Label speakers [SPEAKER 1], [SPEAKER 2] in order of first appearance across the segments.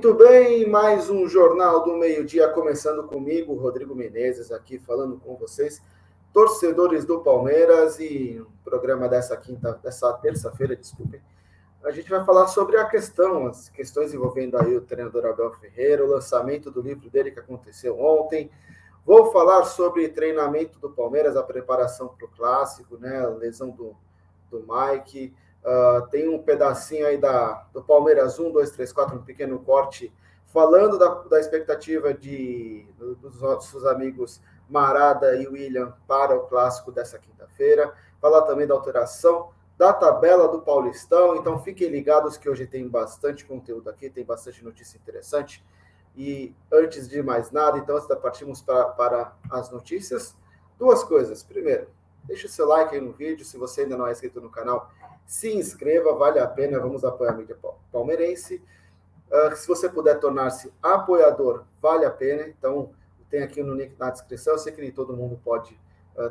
[SPEAKER 1] Muito bem, mais um Jornal do Meio-Dia, começando comigo, Rodrigo Menezes, aqui falando com vocês, torcedores do Palmeiras, e no programa dessa terça-feira, desculpem, a gente vai falar sobre as questões envolvendo aí o treinador Abel Ferreira, o lançamento do livro dele que aconteceu ontem. Vou falar sobre treinamento do Palmeiras, a preparação para o Clássico, né, a lesão do Mike. Tem um pedacinho aí do Palmeiras 1, 2, 3, 4, um pequeno corte, falando da expectativa dos nossos amigos Marada e William para o Clássico dessa quinta-feira. Falar também da alteração da tabela do Paulistão. Então fiquem ligados que hoje tem bastante conteúdo aqui, tem bastante notícia interessante. E antes de mais nada, então, partimos para as notícias. Duas coisas. Primeiro, deixa o seu like aí no vídeo. Se você ainda não é inscrito no canal, se inscreva, vale a pena. Vamos apoiar a mídia palmeirense. Se você puder tornar-se apoiador, vale a pena. Então, tem aqui no link na descrição. Eu sei que nem todo mundo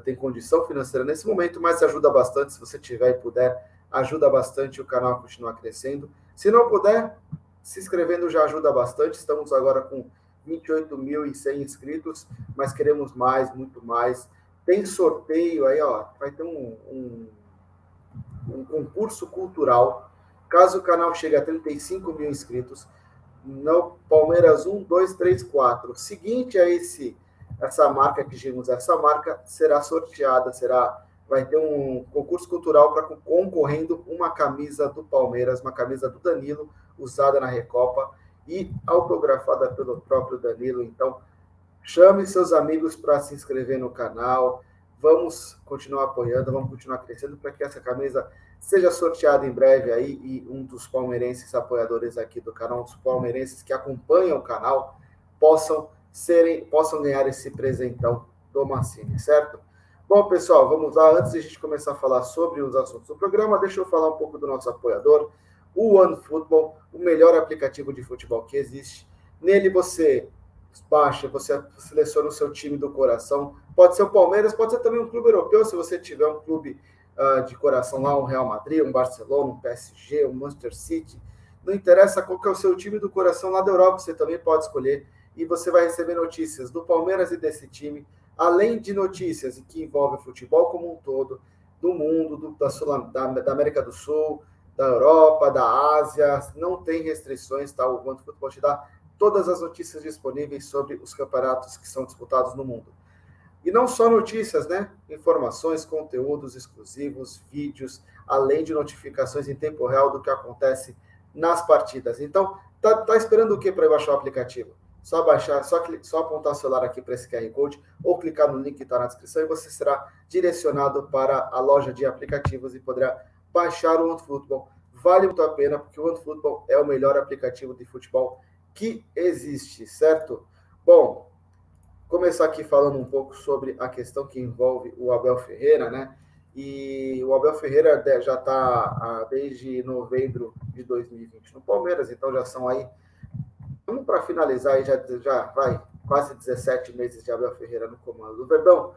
[SPEAKER 1] tem condição financeira nesse momento, mas ajuda bastante. Se você tiver e puder, ajuda bastante o canal a continuar crescendo. Se não puder, se inscrevendo já ajuda bastante. Estamos agora com 28.100 inscritos, mas queremos mais, muito mais. Tem sorteio aí, ó. Vai ter um concurso cultural. Caso o canal chegue a 35 mil inscritos, no Palmeiras 1, 2, 3, 4. Seguinte a essa marca que chegamos, essa marca será sorteada, vai ter um concurso cultural para concorrendo uma camisa do Palmeiras, uma camisa do Danilo, usada na Recopa e autografada pelo próprio Danilo. Então, chame seus amigos para se inscrever no canal. Vamos continuar apoiando, vamos continuar crescendo para que essa camisa seja sorteada em breve aí, e um dos palmeirenses apoiadores aqui do canal, um dos palmeirenses que acompanham o canal, possam ganhar esse presentão do Mancini, certo? Bom, pessoal, vamos lá. Antes de a gente começar a falar sobre os assuntos do programa, deixa eu falar um pouco do nosso apoiador, o OneFootball, o melhor aplicativo de futebol que existe. Nele você baixa, você seleciona o seu time do coração. Pode ser o Palmeiras, pode ser também um clube europeu, se você tiver um clube de coração lá, um Real Madrid, um Barcelona, um PSG, um Manchester City. Não interessa qual que é o seu time do coração lá da Europa, você também pode escolher. E você vai receber notícias do Palmeiras e desse time, além de notícias que envolvem o futebol como um todo, do mundo, da América do Sul, da Europa, da Ásia. Não tem restrições, tá? O OneFootball te dá todas as notícias disponíveis sobre os campeonatos que são disputados no mundo. E não só notícias, né? Informações, conteúdos exclusivos, vídeos, além de notificações em tempo real do que acontece nas partidas. Então, tá esperando o que para baixar o aplicativo? Só baixar, só apontar o celular aqui para esse QR Code ou clicar no link que está na descrição e você será direcionado para a loja de aplicativos e poderá baixar o OneFootball. Vale muito a pena, porque o OneFootball é o melhor aplicativo de futebol que existe, certo? Bom, começar aqui falando um pouco sobre a questão que envolve o Abel Ferreira, né? E o Abel Ferreira já está desde novembro de 2020 no Palmeiras, então já são aí, vamos para finalizar aí, já vai quase 17 meses de Abel Ferreira no comando do Verdão.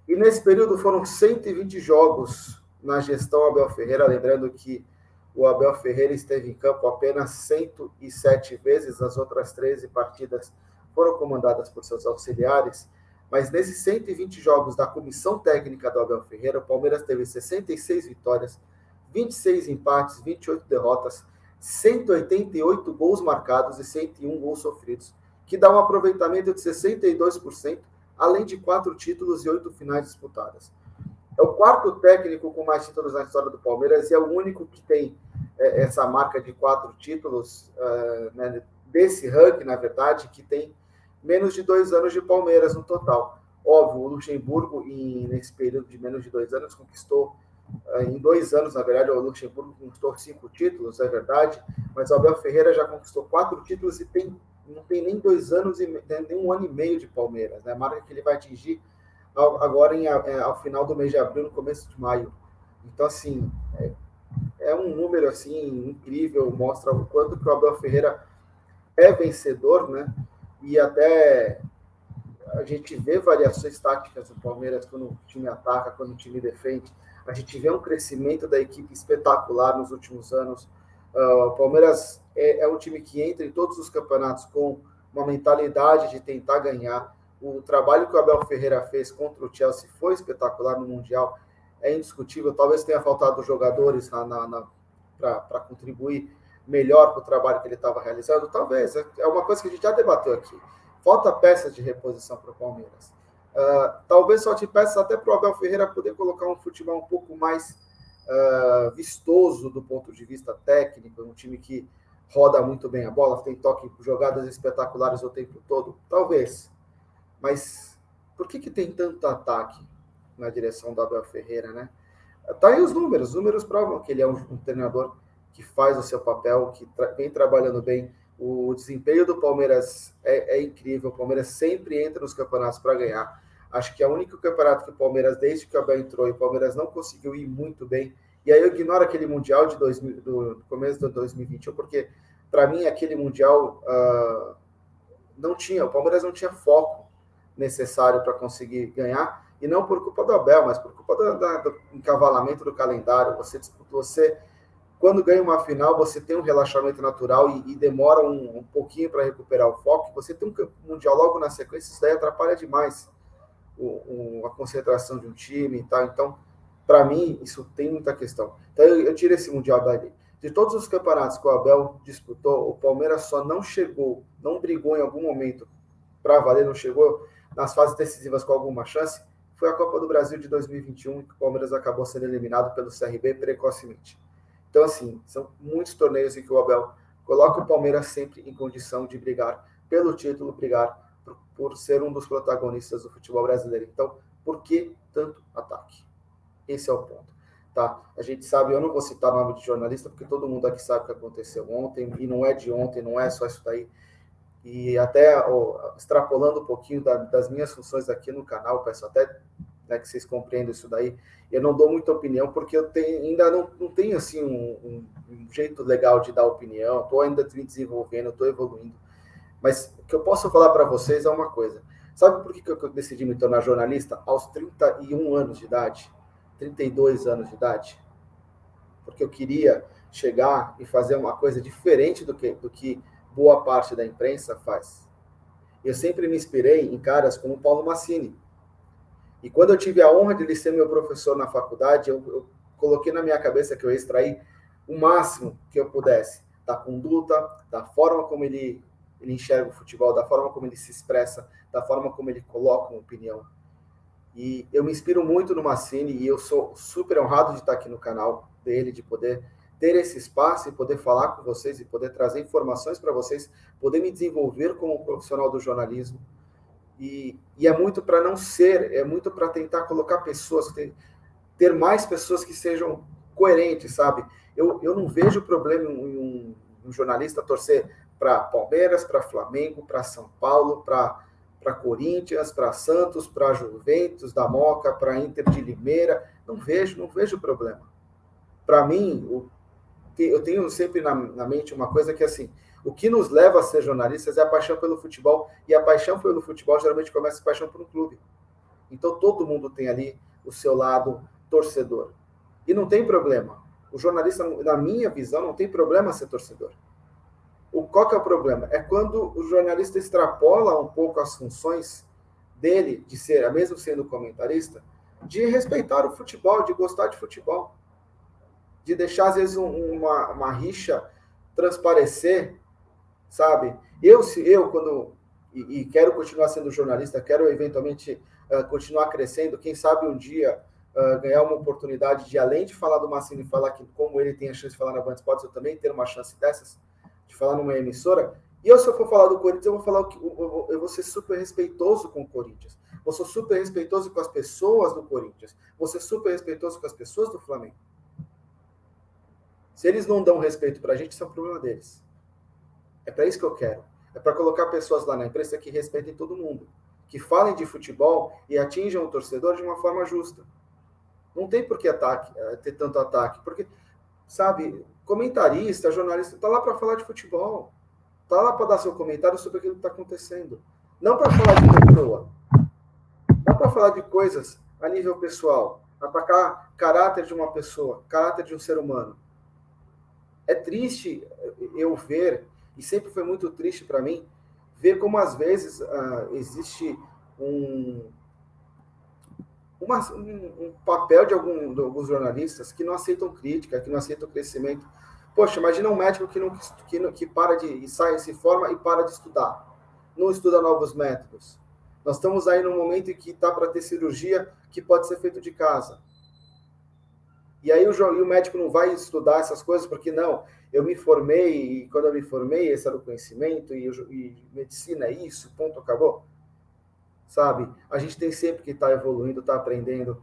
[SPEAKER 1] E nesse período foram 120 jogos na gestão Abel Ferreira, lembrando que o Abel Ferreira esteve em campo apenas 107 vezes, as outras 13 partidas foram comandadas por seus auxiliares, mas nesses 120 jogos da comissão técnica do Abel Ferreira, o Palmeiras teve 66 vitórias, 26 empates, 28 derrotas, 188 gols marcados e 101 gols sofridos, que dá um aproveitamento de 62%, além de 4 títulos e 8 finais disputadas. É o quarto técnico com mais títulos na história do Palmeiras e é o único que tem essa marca de 4 títulos, né, desse ranking, na verdade, que tem menos de 2 anos de Palmeiras no total. Óbvio, o Luxemburgo, nesse período de menos de 2 anos, conquistou, em 2 anos, na verdade, o Luxemburgo conquistou 5 títulos, é verdade, mas o Abel Ferreira já conquistou 4 títulos e não tem nem 2 anos e nem 1 ano e meio de Palmeiras, né? A marca que ele vai atingir agora ao final do mês de abril, no começo de maio. Então, assim, é um número assim incrível, mostra o quanto que o Abel Ferreira é vencedor, né? E até a gente vê variações táticas do Palmeiras quando o time ataca, quando o time defende. A gente vê um crescimento da equipe espetacular nos últimos anos. O Palmeiras é um time que entra em todos os campeonatos com uma mentalidade de tentar ganhar. O trabalho que o Abel Ferreira fez contra o Chelsea foi espetacular no Mundial, é indiscutível. Talvez tenha faltado jogadores para contribuir melhor para o trabalho que ele estava realizando. Talvez, é uma coisa que a gente já debateu aqui. Falta peças de reposição para o Palmeiras. Talvez falte peças até para o Abel Ferreira poder colocar um futebol um pouco mais vistoso do ponto de vista técnico, um time que roda muito bem a bola, tem toque, jogadas espetaculares o tempo todo, talvez. Mas por que tem tanto ataque na direção do Abel Ferreira, né? Tá aí os números provam que ele é um treinador que faz o seu papel, que vem trabalhando bem. O desempenho do Palmeiras é incrível, o Palmeiras sempre entra nos campeonatos para ganhar. Acho que é o único campeonato que o Palmeiras, desde que o Abel entrou, e o Palmeiras não conseguiu ir muito bem. E aí eu ignoro aquele Mundial do começo de 2021, porque para mim aquele Mundial o Palmeiras não tinha foco necessário para conseguir ganhar, e não por culpa do Abel, mas por culpa do encavalamento do calendário. Quando ganha uma final, você tem um relaxamento natural e demora um pouquinho para recuperar o foco. Você tem um Mundial logo na sequência, isso daí atrapalha demais a concentração de um time e tal. Então, para mim, isso tem muita questão. Então, eu tiro esse Mundial dali. De todos os campeonatos que o Abel disputou, o Palmeiras só não chegou, não brigou em algum momento para valer, não chegou nas fases decisivas com alguma chance, foi a Copa do Brasil de 2021, que o Palmeiras acabou sendo eliminado pelo CRB precocemente. Então, assim, são muitos torneios em que o Abel coloca o Palmeiras sempre em condição de brigar pelo título, brigar por ser um dos protagonistas do futebol brasileiro. Então, por que tanto ataque? Esse é o ponto. Tá? A gente sabe, eu não vou citar nome de jornalista, porque todo mundo aqui sabe o que aconteceu ontem, e não é de ontem, não é só isso daí. E até extrapolando um pouquinho das minhas funções aqui no canal, peço até que vocês compreendam isso daí. Eu não dou muita opinião, porque eu ainda não tenho assim, um jeito legal de dar opinião, estou ainda me desenvolvendo, estou evoluindo. Mas o que eu posso falar para vocês é uma coisa. Sabe por que eu decidi me tornar jornalista aos 31 anos de idade? 32 anos de idade? Porque eu queria chegar e fazer uma coisa diferente do que boa parte da imprensa faz. Eu sempre me inspirei em caras como o Paulo Massini. E quando eu tive a honra de ele ser meu professor na faculdade, eu coloquei na minha cabeça que eu ia extrair o máximo que eu pudesse da conduta, da forma como ele enxerga o futebol, da forma como ele se expressa, da forma como ele coloca uma opinião. E eu me inspiro muito no Massini e eu sou super honrado de estar aqui no canal dele, de poder ter esse espaço e poder falar com vocês e poder trazer informações para vocês, poder me desenvolver como profissional do jornalismo. E é muito para não ser, é muito para tentar colocar pessoas, ter mais pessoas que sejam coerentes, sabe? Eu não vejo problema em um jornalista torcer para Palmeiras, para Flamengo, para São Paulo, para Corinthians, para Santos, para Juventus da Moca, para Inter de Limeira. Não vejo problema. Para mim, eu tenho sempre na mente uma coisa que, assim, o que nos leva a ser jornalistas é a paixão pelo futebol, e a paixão pelo futebol geralmente começa com paixão por um clube. Então, todo mundo tem ali o seu lado torcedor. E não tem problema. O jornalista, na minha visão, não tem problema ser torcedor. Qual que é o problema? É quando o jornalista extrapola um pouco as funções dele, de ser, mesmo sendo comentarista, de respeitar o futebol, de gostar de futebol, de deixar, às vezes, uma rixa transparecer, sabe? Quando quero continuar sendo jornalista, quero eventualmente continuar crescendo, quem sabe um dia ganhar uma oportunidade de, além de falar do Massini, falar que como ele tem a chance de falar na Band Esportes, eu também ter uma chance dessas, de falar numa emissora. E se eu for falar do Corinthians, eu vou falar eu vou ser super respeitoso com o Corinthians. Vou ser super respeitoso com as pessoas do Corinthians. Vou ser super respeitoso com as pessoas do Flamengo. Se eles não dão respeito pra gente, isso é um problema deles. É para isso que eu quero. É para colocar pessoas lá na imprensa que respeitem todo mundo, que falem de futebol e atinjam o torcedor de uma forma justa. Não tem por que ter tanto ataque, porque, sabe, comentarista, jornalista, está lá para falar de futebol, está lá para dar seu comentário sobre aquilo que está acontecendo. Não para falar de pessoa, não para falar de coisas a nível pessoal, atacar caráter de uma pessoa, caráter de um ser humano. É triste eu ver, e sempre foi muito triste para mim, ver como às vezes existe um papel de alguns jornalistas que não aceitam crítica, que não aceitam crescimento. Poxa, imagina um médico que para de sai, se forma e para de estudar, não estuda novos métodos. Nós estamos aí num momento em que está para ter cirurgia que pode ser feito de casa. E aí o médico não vai estudar essas coisas porque não, eu me formei e quando eu me formei esse era o conhecimento e medicina é isso, ponto, acabou. Sabe? A gente tem sempre que estar evoluindo, estar aprendendo,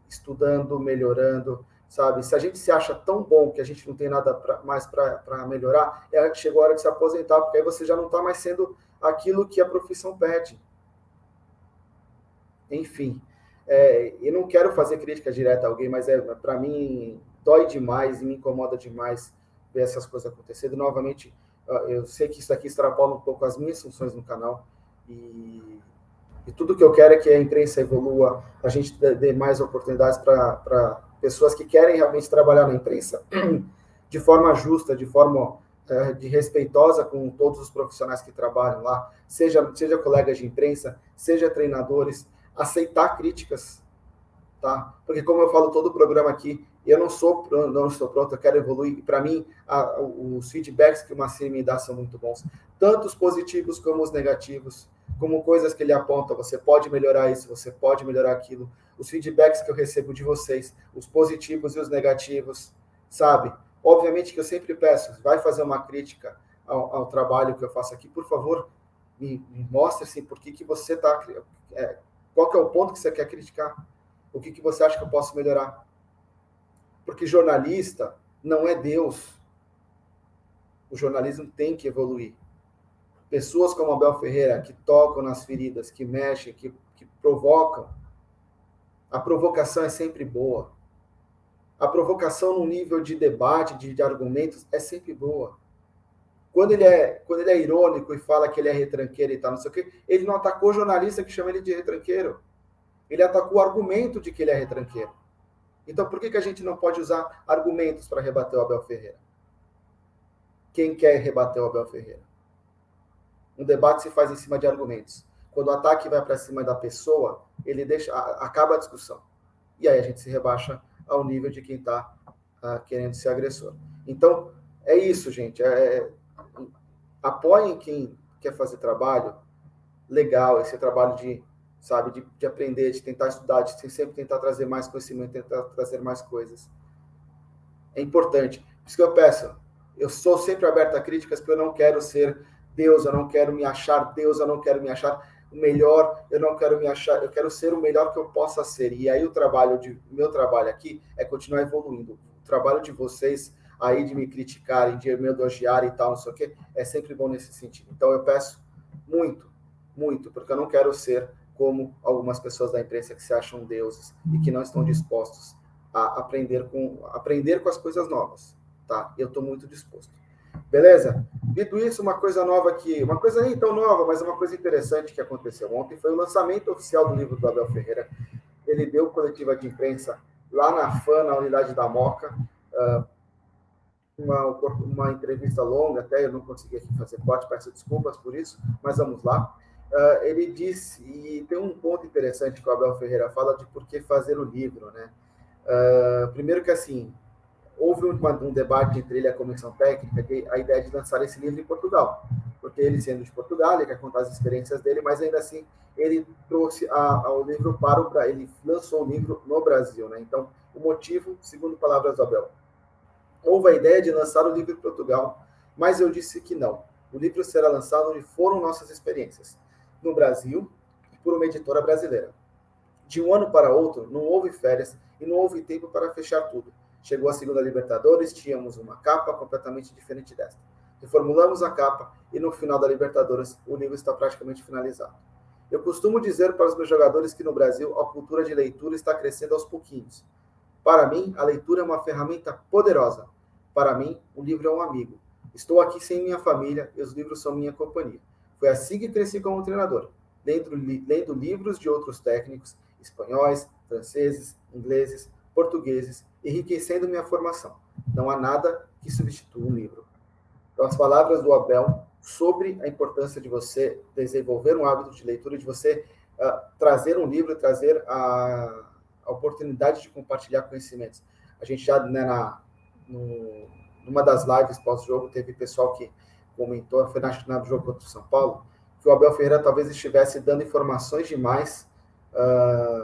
[SPEAKER 1] estudando, melhorando, sabe? Se a gente se acha tão bom que a gente não tem nada mais para melhorar, chegou a hora de se aposentar, porque aí você já não está mais sendo aquilo que a profissão pede. Enfim, eu não quero fazer crítica direta a alguém, mas para mim dói demais e me incomoda demais ver essas coisas acontecendo. Novamente, eu sei que isso aqui extrapola um pouco as minhas funções no canal e tudo que eu quero é que a imprensa evolua, a gente dê mais oportunidades para pessoas que querem realmente trabalhar na imprensa de forma justa, de forma de respeitosa com todos os profissionais que trabalham lá, seja colegas de imprensa, seja treinadores, aceitar críticas, tá? Porque como eu falo todo o programa aqui, eu não estou pronto, eu quero evoluir. E para mim, os feedbacks que o Massini me dá são muito bons, tanto os positivos como os negativos, como coisas que ele aponta, você pode melhorar isso, você pode melhorar aquilo. Os feedbacks que eu recebo de vocês, os positivos e os negativos, sabe? Obviamente que eu sempre peço, vai fazer uma crítica ao trabalho que eu faço aqui, por favor, me mostre assim, por que você está... qual que é o ponto que você quer criticar? O que você acha que eu posso melhorar? Porque jornalista não é Deus. O jornalismo tem que evoluir. Pessoas como Abel Ferreira, que tocam nas feridas, que mexem, que provocam. A provocação é sempre boa. A provocação no nível de debate, de argumentos, é sempre boa. Quando ele é irônico e fala que ele é retranqueiro e tal, não sei o quê, ele não atacou o jornalista que chama ele de retranqueiro. Ele atacou o argumento de que ele é retranqueiro. Então, por que a gente não pode usar argumentos para rebater o Abel Ferreira? Quem quer rebater o Abel Ferreira? Um debate se faz em cima de argumentos. Quando o ataque vai para cima da pessoa, ele acaba a discussão. E aí a gente se rebaixa ao nível de quem está querendo ser agressor. Então, é isso, gente. Apoiem quem quer fazer trabalho legal, esse trabalho de aprender, de tentar estudar, de sempre tentar trazer mais conhecimento, tentar trazer mais coisas. É importante. Por isso que eu peço, eu sou sempre aberto a críticas, porque eu não quero ser Deus, eu não quero me achar Deus, eu não quero me achar o melhor, eu não quero me achar, eu quero ser o melhor que eu possa ser. E aí meu trabalho aqui é continuar evoluindo. O trabalho de vocês aí de me criticarem, de me elogiarem e tal, não sei o quê, é sempre bom nesse sentido. Então eu peço muito, muito, porque eu não quero ser como algumas pessoas da imprensa que se acham deuses e que não estão dispostos a aprender com as coisas novas, tá? Eu estou muito disposto. Beleza? Dito isso, uma coisa nova aqui, uma coisa nem tão nova, mas uma coisa interessante que aconteceu ontem foi o lançamento oficial do livro do Abel Ferreira. Ele deu coletiva de imprensa lá na FAN, na unidade da Moca, uma entrevista longa, até eu não consegui aqui fazer corte, peço desculpas por isso, mas vamos lá. Ele disse, e tem um ponto interessante que o Abel Ferreira fala de por que fazer o livro, né? Primeiro que assim, houve um debate entre ele e a comissão técnica, que a ideia de lançar esse livro em Portugal, porque ele sendo de Portugal, ele quer contar as experiências dele, mas ainda assim ele trouxe o livro ele lançou o livro no Brasil, né? Então, o motivo, segundo palavras do Abel, houve a ideia de lançar o livro em Portugal, mas eu disse que não. O livro será lançado onde foram nossas experiências, no Brasil, por uma editora brasileira. De um ano para outro, não houve férias e não houve tempo para fechar tudo. Chegou a segunda Libertadores, tínhamos uma capa completamente diferente desta. Reformulamos a capa e no final da Libertadores o livro está praticamente finalizado. Eu costumo dizer para os meus jogadores que no Brasil a cultura de leitura está crescendo aos pouquinhos. Para mim, a leitura é uma ferramenta poderosa. Para mim, o livro é um amigo. Estou aqui sem minha família e os livros são minha companhia. Foi assim que cresci como treinador, lendo livros de outros técnicos, espanhóis, franceses, ingleses, portugueses, enriquecendo minha formação. Não há nada que substitui um livro. Então, as palavras do Abel sobre a importância de você desenvolver um hábito de leitura, de você trazer um livro, trazer a oportunidade de compartilhar conhecimentos. A gente já, né, numa das lives pós-jogo, teve pessoal que comentou, foi no jogo contra o São Paulo, que o Abel Ferreira talvez estivesse dando informações demais,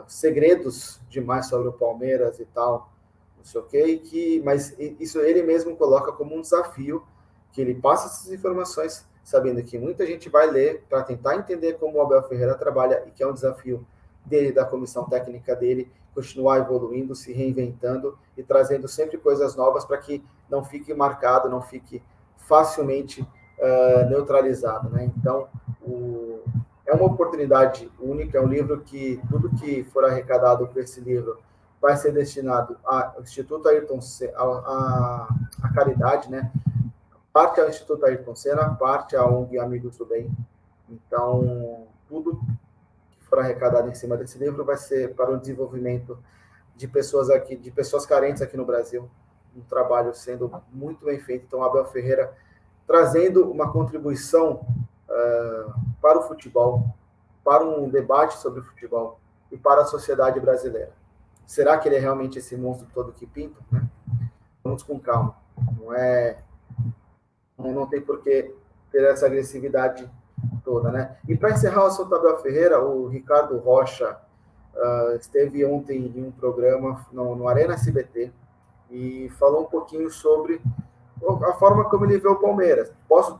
[SPEAKER 1] segredos demais sobre o Palmeiras e tal, não sei o quê, mas isso ele mesmo coloca como um desafio, que ele passa essas informações sabendo que muita gente vai ler para tentar entender como o Abel Ferreira trabalha e que é um desafio dele, da comissão técnica dele, continuar evoluindo, se reinventando e trazendo sempre coisas novas para que não fique marcado, não fique facilmente neutralizado, né? Então, é uma oportunidade única, é um livro que tudo que for arrecadado por esse livro vai ser destinado ao Instituto Ayrton Senna, a caridade, né? Parte ao Instituto Ayrton Senna, parte à ONG Amigos do Bem. Então, tudo que for arrecadado em cima desse livro vai ser para o desenvolvimento de pessoas aqui, de pessoas carentes aqui no Brasil. Um trabalho sendo muito bem feito. Então, Abel Ferreira trazendo uma contribuição para o futebol, para um debate sobre o futebol e para a sociedade brasileira. Será que ele é realmente esse monstro todo que pinta? Né? Vamos com calma. Não tem por que ter essa agressividade toda, né? E para encerrar o assunto Abel Ferreira, o Ricardo Rocha esteve ontem em um programa no Arena SBT e falou um pouquinho sobre a forma como ele vê o Palmeiras.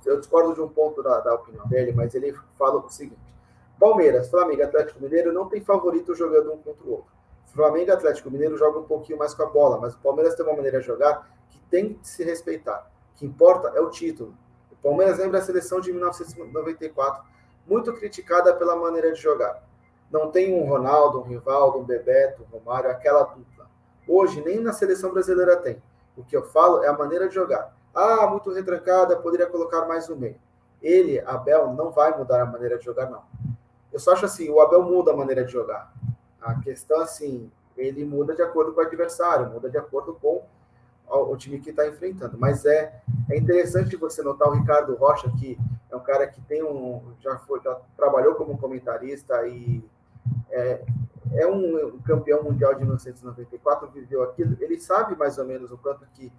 [SPEAKER 1] Eu discordo de um ponto da opinião dele, mas ele fala o seguinte: Palmeiras, Flamengo e Atlético Mineiro não tem favorito jogando um contra o outro. Flamengo e Atlético Mineiro jogam um pouquinho mais com a bola, mas o Palmeiras tem uma maneira de jogar que tem que se respeitar. O que importa é o título. O Palmeiras lembra a seleção de 1994, muito criticada pela maneira de jogar. Não tem um Ronaldo, um Rivaldo, um Bebeto, um Romário, aquela dupla. Hoje, nem na seleção brasileira tem. O que eu falo é a maneira de jogar. Muito retrancada, poderia colocar mais um meio. Ele, Abel, não vai mudar a maneira de jogar, não. Eu só acho assim, o Abel muda a maneira de jogar. A questão, assim, ele muda de acordo com o adversário, muda de acordo com o time que está enfrentando. Mas é interessante você notar o Ricardo Rocha, que é um cara que tem já trabalhou como comentarista e é um campeão mundial de 1994, viveu aquilo. Ele sabe mais ou menos o quanto que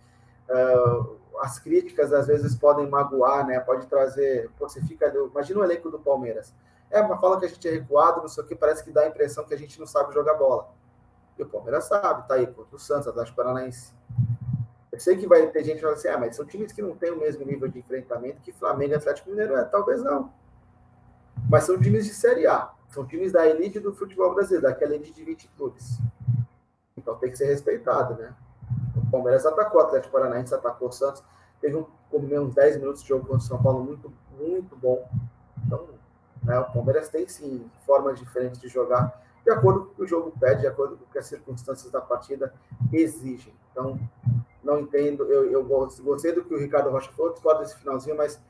[SPEAKER 1] as críticas às vezes podem magoar, né? Pode trazer. Você fica. Imagina o elenco do Palmeiras. Mas fala que a gente é recuado, não sei o que, parece que dá a impressão que a gente não sabe jogar bola. E o Palmeiras sabe, tá aí, contra o Santos, Atlético Paranaense. Eu sei que vai ter gente que vai assim, mas são times que não têm o mesmo nível de enfrentamento que Flamengo e Atlético Mineiro. Talvez não. Mas são times de Série A. São times da elite do futebol brasileiro, daquela elite de 20 clubes. Então tem que ser respeitado, né? O Palmeiras atacou o Atlético Paranaense, atacou o Santos. Teve uns 10 minutos de jogo contra o São Paulo muito, muito bom. Então, né, o Palmeiras tem, sim, formas diferentes de jogar, de acordo com o que o jogo pede, de acordo com o que as circunstâncias da partida exigem. Então, não entendo. Eu gostei do que o Ricardo Rocha falou, discordo desse finalzinho, mas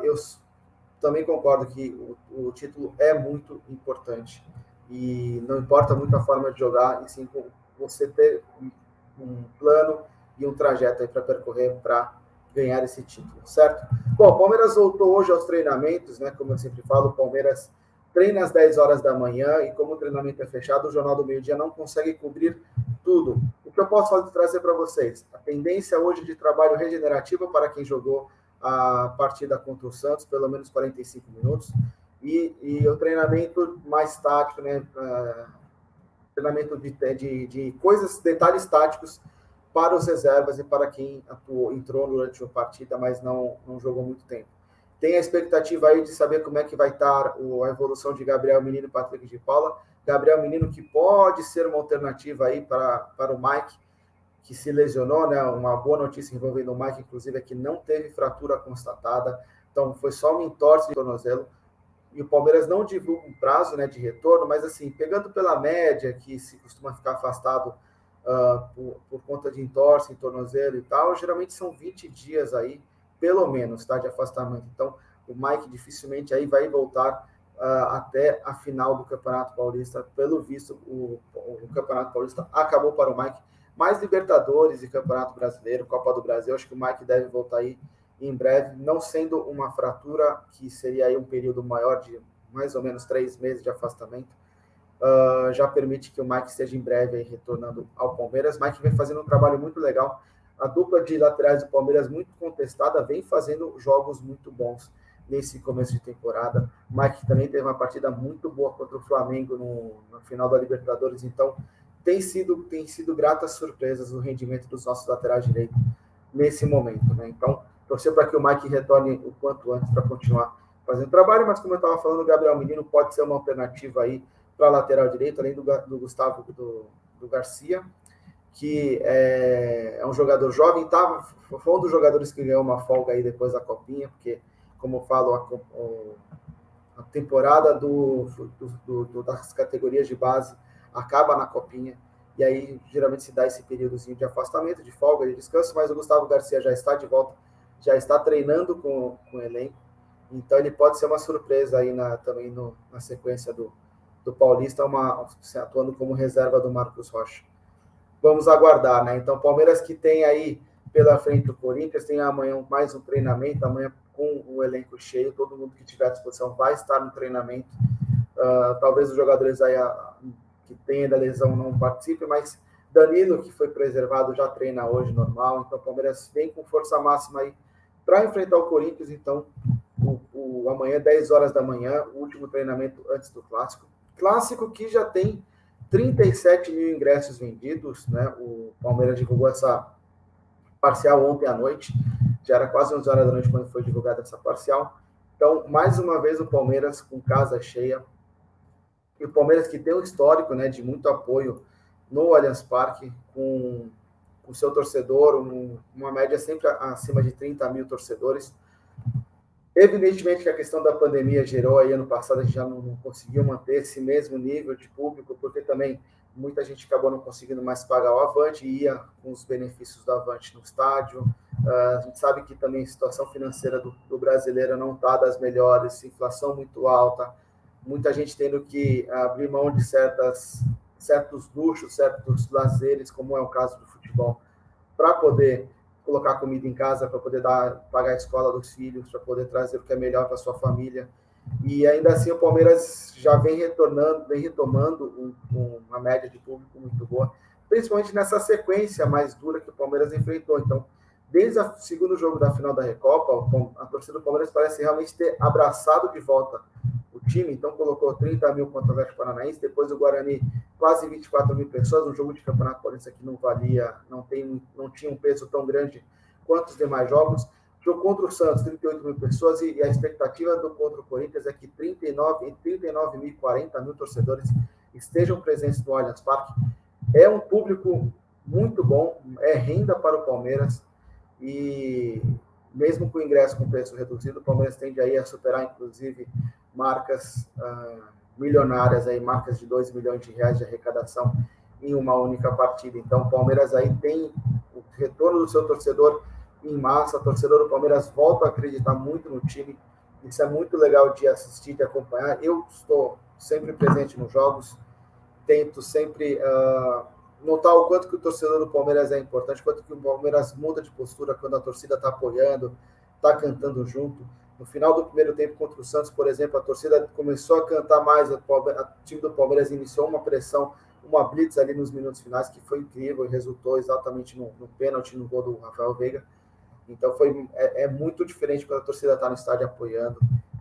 [SPEAKER 1] eu também concordo que o título é muito importante. E não importa muito a forma de jogar, e sim você ter um plano e um trajeto aí para percorrer para ganhar esse título, certo? Bom, o Palmeiras voltou hoje aos treinamentos, né? Como eu sempre falo, o Palmeiras treina às 10 horas da manhã e como o treinamento é fechado, o Jornal do Meio-Dia não consegue cobrir tudo. O que eu posso trazer para vocês? A tendência hoje de trabalho regenerativo para quem jogou a partida contra o Santos, pelo menos 45 minutos, e o treinamento mais tático, né? Treinamento de coisas, detalhes táticos para os reservas e para quem entrou durante a partida, mas não jogou muito tempo. Tem a expectativa aí de saber como é que vai estar a evolução de Gabriel Menino e Patrick de Paula. Gabriel Menino, que pode ser uma alternativa aí para o Mike, que se lesionou, né? Uma boa notícia envolvendo o Mike, inclusive, é que não teve fratura constatada, então foi só um entorse de tornozelo. E o Palmeiras não divulga um prazo, né, de retorno, mas assim, pegando pela média, que se costuma ficar afastado por conta de entorse, tornozelo e tal, geralmente são 20 dias aí, pelo menos, tá, de afastamento. Então, o Mike dificilmente aí vai voltar até a final do Campeonato Paulista. Pelo visto, o Campeonato Paulista acabou para o Mike, mais Libertadores e Campeonato Brasileiro, Copa do Brasil. Acho que o Mike deve voltar aí em breve, não sendo uma fratura, que seria aí um período maior de mais ou menos 3 meses de afastamento. Já permite que o Mike esteja em breve aí retornando ao Palmeiras. Mike vem fazendo um trabalho muito legal. A dupla de laterais do Palmeiras, muito contestada, vem fazendo jogos muito bons nesse começo de temporada. O Mike também teve uma partida muito boa contra o Flamengo no final da Libertadores. Então, tem sido gratas surpresas o rendimento dos nossos laterais direitos nesse momento, né? Então, torcer para que o Mike retorne o quanto antes para continuar fazendo trabalho, mas como eu estava falando, o Gabriel Menino pode ser uma alternativa aí para a lateral direito, além do Gustavo do Garcia, que é um jogador jovem, foi um dos jogadores que ganhou uma folga aí depois da Copinha, porque, como eu falo, a temporada das categorias de base acaba na Copinha, e aí geralmente se dá esse períodozinho de afastamento, de folga, de descanso, mas o Gustavo Garcia já está de volta, já está treinando com o elenco, então ele pode ser uma surpresa aí também na sequência do Paulista, atuando como reserva do Marcos Rocha. Vamos aguardar, né? Então, Palmeiras que tem aí pela frente o Corinthians, tem amanhã mais um treinamento, amanhã com o elenco cheio, todo mundo que tiver à disposição vai estar no treinamento. Talvez os jogadores aí que tenham da lesão não participem, mas Danilo, que foi preservado, já treina hoje normal, então o Palmeiras vem com força máxima aí para enfrentar o Corinthians, então amanhã, 10 horas da manhã, o último treinamento antes do Clássico. Clássico que já tem 37 mil ingressos vendidos, né? O Palmeiras divulgou essa parcial ontem à noite, já era quase 11 horas da noite quando foi divulgada essa parcial. Então, mais uma vez, o Palmeiras com casa cheia, e o Palmeiras que tem um histórico, né, de muito apoio no Allianz Parque, com o seu torcedor, uma média sempre acima de 30 mil torcedores. Evidentemente que a questão da pandemia gerou aí, ano passado a gente já não conseguiu manter esse mesmo nível de público, porque também muita gente acabou não conseguindo mais pagar o Avante, e ia com os benefícios do Avante no estádio. A gente sabe que também a situação financeira do brasileiro não está das melhores, inflação muito alta, muita gente tendo que abrir mão de certos luxos, certos lazeres, como é o caso do futebol, para poder colocar comida em casa, para poder pagar a escola dos filhos, para poder trazer o que é melhor para sua família. E ainda assim o Palmeiras já vem retomando uma média de público muito boa, principalmente nessa sequência mais dura que o Palmeiras enfrentou. Então, desde o segundo jogo da final da Recopa, a torcida do Palmeiras parece realmente ter abraçado de volta o time, então colocou 30 mil contra o Atlético Paranaense, depois o Guarani quase 24 mil pessoas, um jogo de Campeonato Paulista que não tinha um peso tão grande quanto os demais jogos. Jogo contra o Santos, 38 mil pessoas, e a expectativa contra o Corinthians é que 39 mil e 40 mil torcedores estejam presentes no Allianz Parque. É um público muito bom, é renda para o Palmeiras, e mesmo com o ingresso com preço reduzido, o Palmeiras tende aí a superar, inclusive, marcas milionárias, aí, marcas de 2 milhões de reais de arrecadação em uma única partida. Então, o Palmeiras aí tem o retorno do seu torcedor em massa, o torcedor do Palmeiras volta a acreditar muito no time, isso é muito legal de assistir, de acompanhar. Eu estou sempre presente nos jogos, tento sempre notar o quanto que o torcedor do Palmeiras é importante, quanto que o Palmeiras muda de postura quando a torcida está apoiando, está cantando junto. No final do primeiro tempo contra o Santos, por exemplo, a torcida começou a cantar mais, o time do Palmeiras iniciou uma pressão, uma blitz ali nos minutos finais, que foi incrível e resultou exatamente no pênalti, no gol do Rafael Veiga. Então é muito diferente quando a torcida está no estádio apoiando,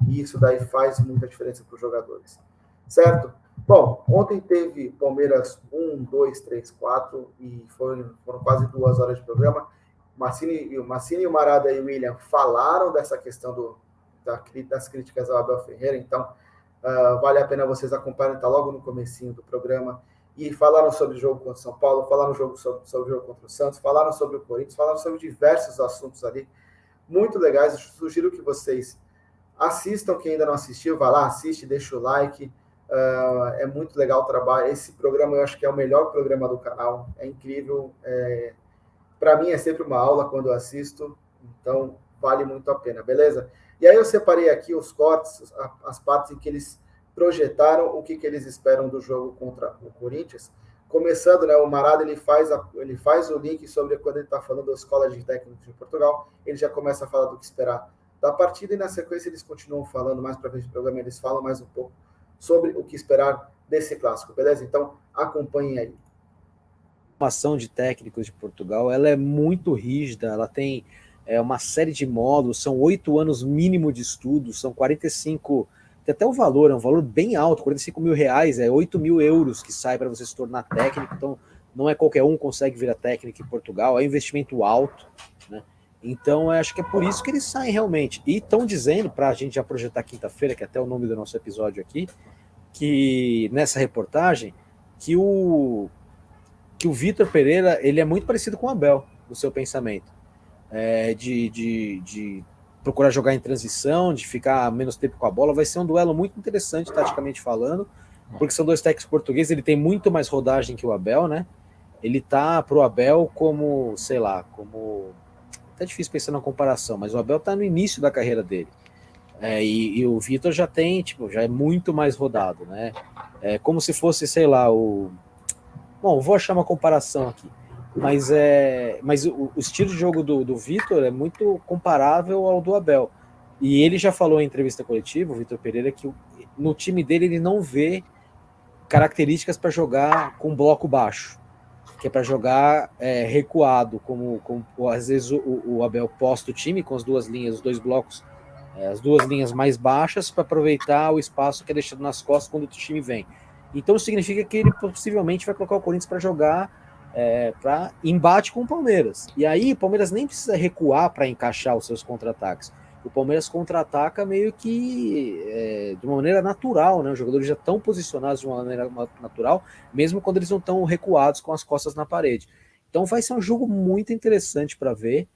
[SPEAKER 1] e isso daí faz muita diferença para os jogadores. Certo? Bom, ontem teve Palmeiras 1, 2, 3, 4, e foram quase 2 horas de programa. Mancini, o Marada e o William falaram dessa questão das críticas ao Abel Ferreira, então vale a pena vocês acompanharem, está logo no comecinho do programa, e falaram sobre o jogo contra o São Paulo, falaram sobre o jogo contra o Santos, falaram sobre o Corinthians, falaram sobre diversos assuntos ali, muito legais. Eu sugiro que vocês assistam, quem ainda não assistiu, vai lá, assiste, deixa o like, é muito legal o trabalho. Esse programa eu acho que é o melhor programa do canal, é incrível, para mim é sempre uma aula quando eu assisto, então vale muito a pena, beleza? E aí eu separei aqui os cortes, as partes em que eles projetaram o que eles esperam do jogo contra o Corinthians. começando, né, o Marada ele faz o link sobre quando ele está falando da Escola de Técnicos de Portugal, ele já começa a falar do que esperar da partida, e na sequência eles continuam falando, mais para frente do programa eles falam mais um pouco sobre o que esperar desse clássico, beleza? Então acompanhem aí.
[SPEAKER 2] A formação de técnicos de Portugal, ela é muito rígida, ela tem uma série de módulos, são 8 anos mínimo de estudo, são 45, tem até o valor, é um valor bem alto, 45 mil reais, 8 mil euros que sai para você se tornar técnico, então não é qualquer um que consegue virar técnico em Portugal, é um investimento alto, né? Então eu acho que é por isso que eles saem realmente, e estão dizendo, para a gente já projetar quinta-feira, que é até o nome do nosso episódio aqui, que nessa reportagem, que o Vitor Pereira, ele é muito parecido com o Abel, no seu pensamento, de procurar jogar em transição, de ficar menos tempo com a bola. Vai ser um duelo muito interessante, taticamente falando, porque são dois técnicos portugueses, ele tem muito mais rodagem que o Abel, né? Ele tá pro Abel como, sei lá, como... Tá difícil pensar na comparação, mas o Abel tá no início da carreira dele. E o Vitor já tem, já é muito mais rodado, né? É como se fosse, sei lá, Bom, vou achar uma comparação aqui, mas o estilo de jogo do Vitor é muito comparável ao do Abel. E ele já falou em entrevista coletiva, o Vitor Pereira, que no time dele ele não vê características para jogar com bloco baixo, que é para jogar recuado, como às vezes o Abel posta o time com as duas linhas, os dois blocos, as duas linhas mais baixas, para aproveitar o espaço que é deixado nas costas quando o time vem. Então significa que ele possivelmente vai colocar o Corinthians para jogar para embate com o Palmeiras. E aí o Palmeiras nem precisa recuar para encaixar os seus contra-ataques. O Palmeiras contra-ataca meio que de uma maneira natural, né? Os jogadores já estão posicionados de uma maneira natural, mesmo quando eles não estão recuados com as costas na parede. Então vai ser um jogo muito interessante para ver.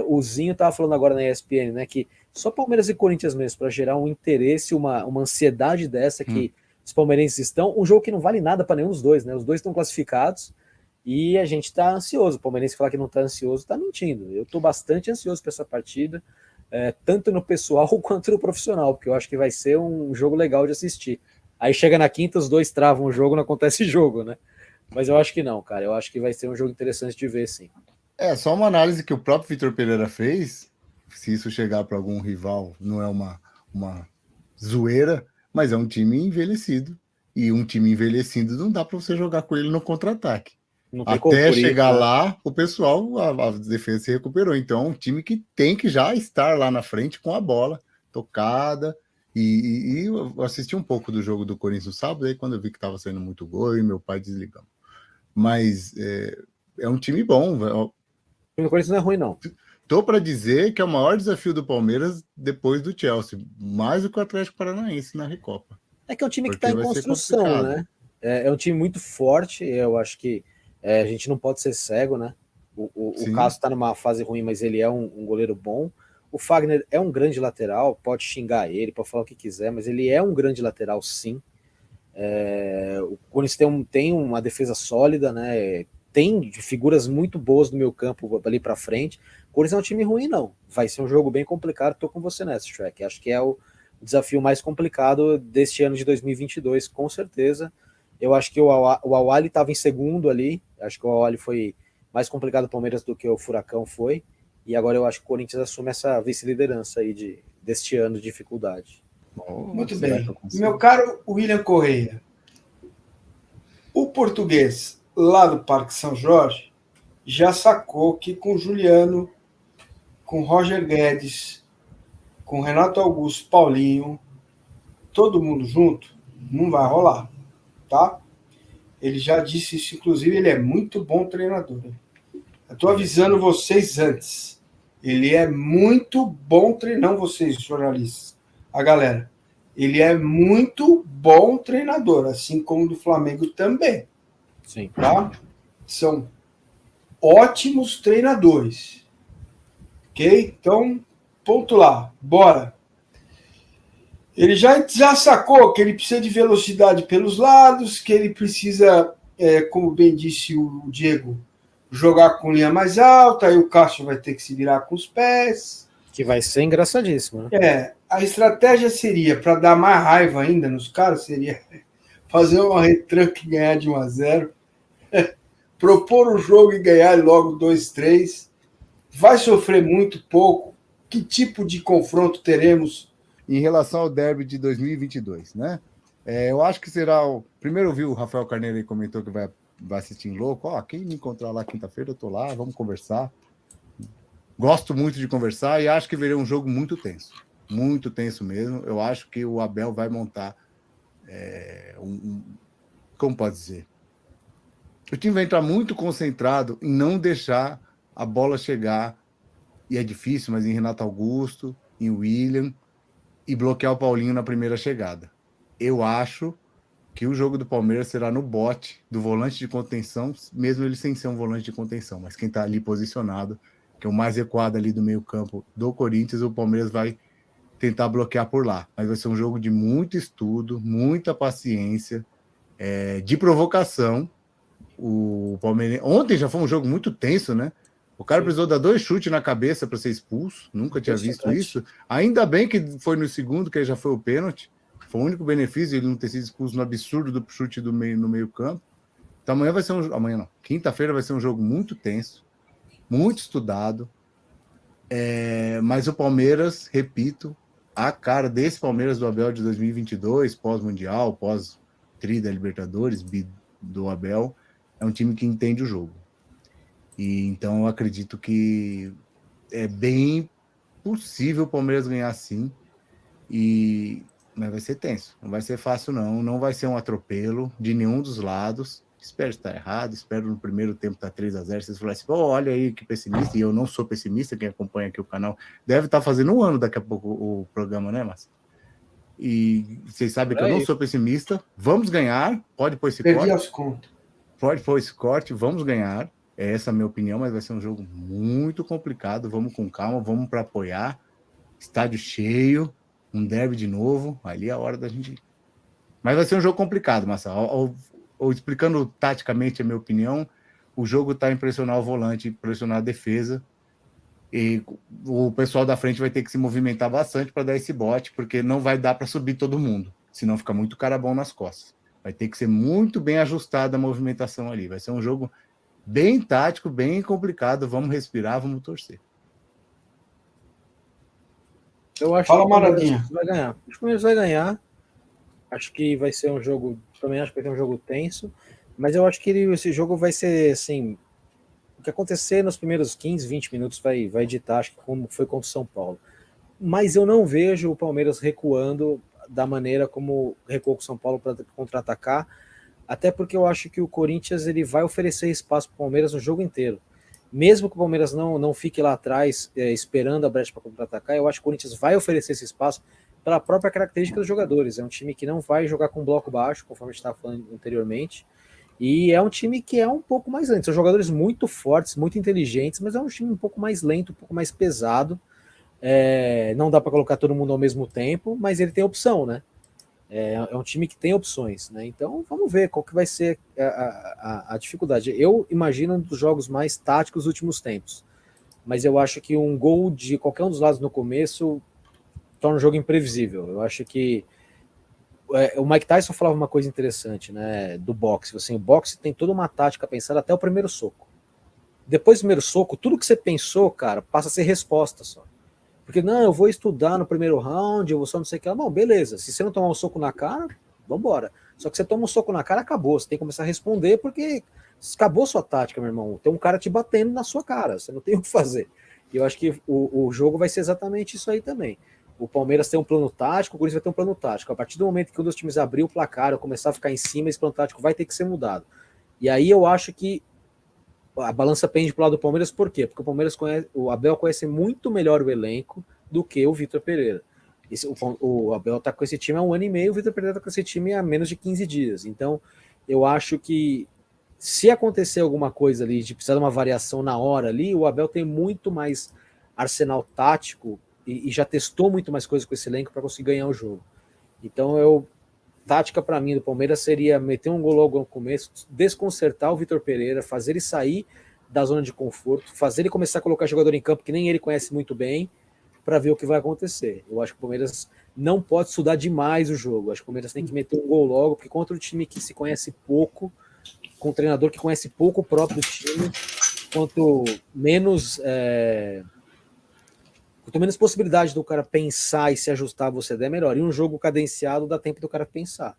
[SPEAKER 2] O Zinho estava falando agora na ESPN, né, que só Palmeiras e Corinthians mesmo, para gerar um interesse, uma ansiedade dessa que os palmeirenses estão, um jogo que não vale nada para nenhum dos dois, né? Os dois estão classificados e a gente está ansioso. O palmeirense falar que não está ansioso está mentindo. Eu estou bastante ansioso para essa partida, tanto no pessoal quanto no profissional, porque eu acho que vai ser um jogo legal de assistir. Aí chega na quinta, os dois travam o jogo, não acontece jogo, né? Mas eu acho que não, cara. Eu acho que vai ser um jogo interessante de ver, sim.
[SPEAKER 3] Só uma análise que o próprio Vitor Pereira fez, se isso chegar para algum rival, não é uma zoeira, mas é um time envelhecido. E um time envelhecido não dá para você jogar com ele no contra-ataque. Até chegar lá, o pessoal, a defesa se recuperou. Então, é um time que tem que já estar lá na frente com a bola tocada. E eu assisti um pouco do jogo do Corinthians no sábado, aí quando eu vi que estava saindo muito gol, e meu pai desligando. Mas é um time bom.
[SPEAKER 2] O time do Corinthians não é ruim, não.
[SPEAKER 3] Tô para dizer que é o maior desafio do Palmeiras depois do Chelsea, mais do que o Atlético Paranaense na Recopa.
[SPEAKER 2] É que é um time que está em construção, né? É um time muito forte, eu acho que a gente não pode ser cego, né? O Cássio está numa fase ruim, mas ele é um goleiro bom. O Fagner é um grande lateral, pode xingar ele, pode falar o que quiser, mas ele é um grande lateral, sim. O Corinthians tem uma defesa sólida, né? Tem figuras muito boas no meio campo ali para frente. O Corinthians não é um time ruim, não. Vai ser um jogo bem complicado. Tô com você nessa, Shrek. Acho que é o desafio mais complicado deste ano de 2022, com certeza. Eu acho que o Al-Ahly estava em segundo ali. Acho que o Al-Ahly foi mais complicado do Palmeiras do que o Furacão foi. E agora eu acho que o Corinthians assume essa vice-liderança aí deste ano de dificuldade.
[SPEAKER 4] Muito bem. Meu caro William Correia, o português lá do Parque São Jorge já sacou que com Juliano, com Roger Guedes, com Renato Augusto, Paulinho, todo mundo junto, não vai rolar, tá? Ele já disse isso, inclusive ele é muito bom treinador. Eu tô avisando vocês antes. Ele é muito bom treinador, não vocês, jornalistas, a galera. Ele é muito bom treinador, assim como do Flamengo também.
[SPEAKER 2] Sim.
[SPEAKER 4] Tá? São ótimos treinadores. Ok? Então, ponto lá. Bora. Ele já sacou que ele precisa de velocidade pelos lados, que ele precisa, como bem disse o Diego, jogar com linha mais alta, aí o Cássio vai ter que se virar com os pés.
[SPEAKER 2] Que vai ser engraçadíssimo, né?
[SPEAKER 4] A estratégia seria, para dar mais raiva ainda nos caras, seria fazer uma retranca e ganhar de 1-0. propor o jogo e ganhar logo 2-3. Vai sofrer muito pouco. Que tipo de confronto teremos?
[SPEAKER 3] Em relação ao derby de 2022, né? Eu acho que será o... Primeiro eu vi o Rafael Carneiro aí comentou que vai assistir em louco. Quem me encontrar lá quinta-feira, eu tô lá, vamos conversar. Gosto muito de conversar e acho que verei um jogo muito tenso mesmo. Eu acho que o Abel vai montar como pode dizer? O time vai entrar muito concentrado em não deixar a bola chegar, e é difícil, mas em Renato Augusto, em William, e bloquear o Paulinho na primeira chegada. Eu acho que o jogo do Palmeiras será no bote do volante de contenção, mesmo ele sem ser um volante de contenção, mas quem está ali posicionado, que é o mais recuado ali do meio campo do Corinthians, o Palmeiras vai tentar bloquear por lá. Mas vai ser um jogo de muito estudo, muita paciência, de provocação. O Palmeiras... Ontem já foi um jogo muito tenso, né? O cara precisou dar 2 chutes na cabeça para ser expulso. Nunca tinha visto isso. Ainda bem que foi no segundo, que já foi o pênalti. Foi o único benefício de ele não ter sido expulso no absurdo do chute no meio campo. Então amanhã vai ser amanhã não. Quinta-feira vai ser um jogo muito tenso, muito estudado. Mas o Palmeiras, repito, a cara desse Palmeiras do Abel de 2022, pós-mundial, pós-tri da Libertadores, do Abel, é um time que entende o jogo. E então eu acredito que é bem possível o Palmeiras ganhar sim. Mas vai ser tenso. Não vai ser fácil, não. Não vai ser um atropelo de nenhum dos lados. Espero estar errado. Espero no primeiro tempo estar 3-0. Vocês falarem assim, olha aí que pessimista. E eu não sou pessimista. Quem acompanha aqui o canal deve estar fazendo 1 ano daqui a pouco o programa, né, Márcio? E vocês sabem que eu não sou pessimista. Vamos ganhar. Pode pôr esse
[SPEAKER 4] corte. Perdi as contas.
[SPEAKER 3] Pode pôr esse corte. Vamos ganhar. Essa é a minha opinião, mas vai ser um jogo muito complicado. Vamos com calma. Vamos para apoiar. Estádio cheio. Um derby de novo. Ali é a hora da gente... Mas vai ser um jogo complicado, Marcelo. Ou explicando taticamente a minha opinião, o jogo está em pressionar o volante, pressionar a defesa. E o pessoal da frente vai ter que se movimentar bastante para dar esse bote, porque não vai dar para subir todo mundo. Senão fica muito cara bom nas costas. Vai ter que ser muito bem ajustada a movimentação ali. Vai ser um jogo bem tático, bem complicado. Vamos respirar, vamos torcer.
[SPEAKER 2] Eu acho que o Palmeiras vai ganhar. Acho que o Palmeiras vai ganhar. Acho que vai ser um jogo... Também acho que vai ser um jogo tenso. Mas eu acho que esse jogo vai ser, assim... O que acontecer nos primeiros 15, 20 minutos vai ditar, acho que como foi contra o São Paulo. Mas eu não vejo o Palmeiras recuando da maneira como recuou com o São Paulo para contra-atacar. Até porque eu acho que o Corinthians ele vai oferecer espaço para o Palmeiras no jogo inteiro. Mesmo que o Palmeiras não fique lá atrás esperando a brecha para contra-atacar, eu acho que o Corinthians vai oferecer esse espaço pela própria característica dos jogadores. É um time que não vai jogar com bloco baixo, conforme a gente estava falando anteriormente, e é um time que é um pouco mais lento. São jogadores muito fortes, muito inteligentes, mas é um time um pouco mais lento, um pouco mais pesado. Não dá para colocar todo mundo ao mesmo tempo, mas ele tem opção, né? É um time que tem opções, né? Então vamos ver qual que vai ser a dificuldade. Eu imagino um dos jogos mais táticos dos últimos tempos, mas eu acho que um gol de qualquer um dos lados no começo torna o jogo imprevisível. Eu acho que o Mike Tyson falava uma coisa interessante, né? Do boxe. Assim, o boxe tem toda uma tática pensada até o primeiro soco. Depois do primeiro soco, tudo que você pensou, cara, passa a ser resposta só. Porque, não, eu vou estudar no primeiro round, eu vou só não sei o que lá. Bom, beleza. Se você não tomar um soco na cara, vambora. Só que você toma um soco na cara, acabou. Você tem que começar a responder, porque acabou sua tática, meu irmão. Tem um cara te batendo na sua cara. Você não tem o que fazer. E eu acho que o jogo vai ser exatamente isso aí também. O Palmeiras tem um plano tático, o Corinthians vai ter um plano tático. A partir do momento que um dos times abrir o placar ou começar a ficar em cima, esse plano tático vai ter que ser mudado. E aí eu acho que a balança pende para o lado do Palmeiras, por quê? Porque o Abel conhece muito melhor o elenco do que o Vitor Pereira. O Abel está com esse time há 1 ano e meio, o Vitor Pereira está com esse time há menos de 15 dias. Então, eu acho que se acontecer alguma coisa ali, de precisar de uma variação na hora ali, o Abel tem muito mais arsenal tático e já testou muito mais coisas com esse elenco para conseguir ganhar o jogo. Então, tática para mim do Palmeiras seria meter um gol logo no começo, desconcertar o Vitor Pereira, fazer ele sair da zona de conforto, fazer ele começar a colocar jogador em campo que nem ele conhece muito bem, para ver o que vai acontecer. Eu acho que o Palmeiras não pode estudar demais o jogo. Eu acho que o Palmeiras tem que meter um gol logo, porque contra um time que se conhece pouco, com um treinador que conhece pouco o próprio time, quanto menos possibilidade do cara pensar e se ajustar, você der melhor. E um jogo cadenciado dá tempo do cara pensar.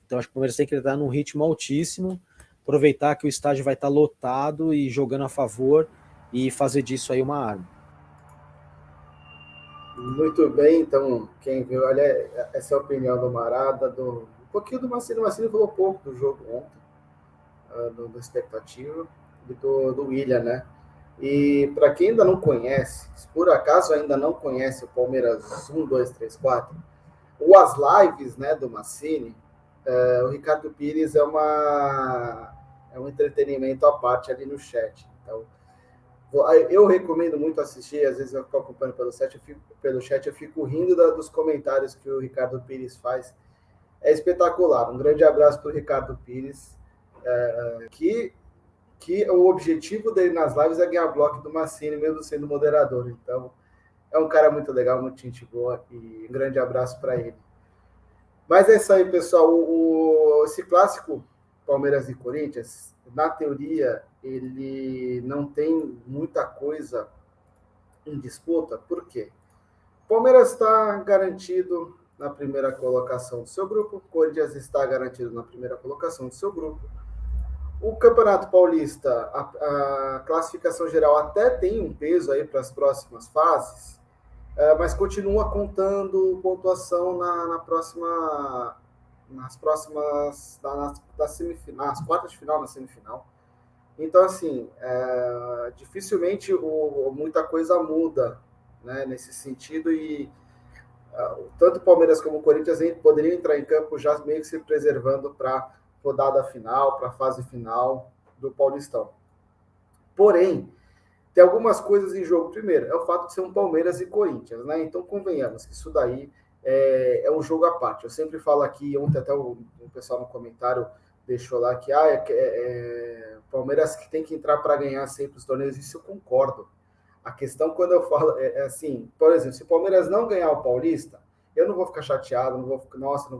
[SPEAKER 2] Então acho que o Palmeiras tem que estar num ritmo altíssimo, aproveitar que o estádio vai estar lotado e jogando a favor e fazer disso aí uma arma.
[SPEAKER 1] Muito bem, então, quem viu, olha, essa é a opinião do Marada, um pouquinho do Mancini. O Mancini falou pouco do jogo ontem, da expectativa, e do William, né? E para quem ainda não conhece, se por acaso ainda não conhece o Palmeiras 1, 2, 3, 4, ou as lives, né, do Mancini, o Ricardo Pires é um entretenimento à parte ali no chat. Então, eu recomendo muito assistir, às vezes eu fico acompanhando pelo chat, eu fico rindo dos comentários que o Ricardo Pires faz. É espetacular. Um grande abraço para o Ricardo Pires, que o objetivo dele nas lives é ganhar bloco do Mancini, mesmo sendo moderador. Então, é um cara muito legal, muito gente boa, e um grande abraço para ele. Mas é isso aí, pessoal. Esse clássico Palmeiras e Corinthians, na teoria, ele não tem muita coisa em disputa. Por quê? O Palmeiras está garantido na primeira colocação do seu grupo, o Corinthians está garantido na primeira colocação do seu grupo. O Campeonato Paulista, a classificação geral até tem um peso aí para as próximas fases, mas continua contando pontuação nas quartas de final, na semifinal. Então, assim, dificilmente muita coisa muda, né, nesse sentido, e tanto o Palmeiras como o Corinthians poderiam entrar em campo já meio que se preservando para rodada final, para a fase final do Paulistão. Porém, tem algumas coisas em jogo. Primeiro, é o fato de ser um Palmeiras e Corinthians, né? Então, convenhamos que isso daí é um jogo à parte. Eu sempre falo aqui, ontem até o pessoal no comentário deixou lá que Palmeiras que tem que entrar para ganhar sempre os torneios, isso eu concordo. A questão, quando eu falo, assim, por exemplo, se o Palmeiras não ganhar o Paulista, eu não vou ficar chateado, não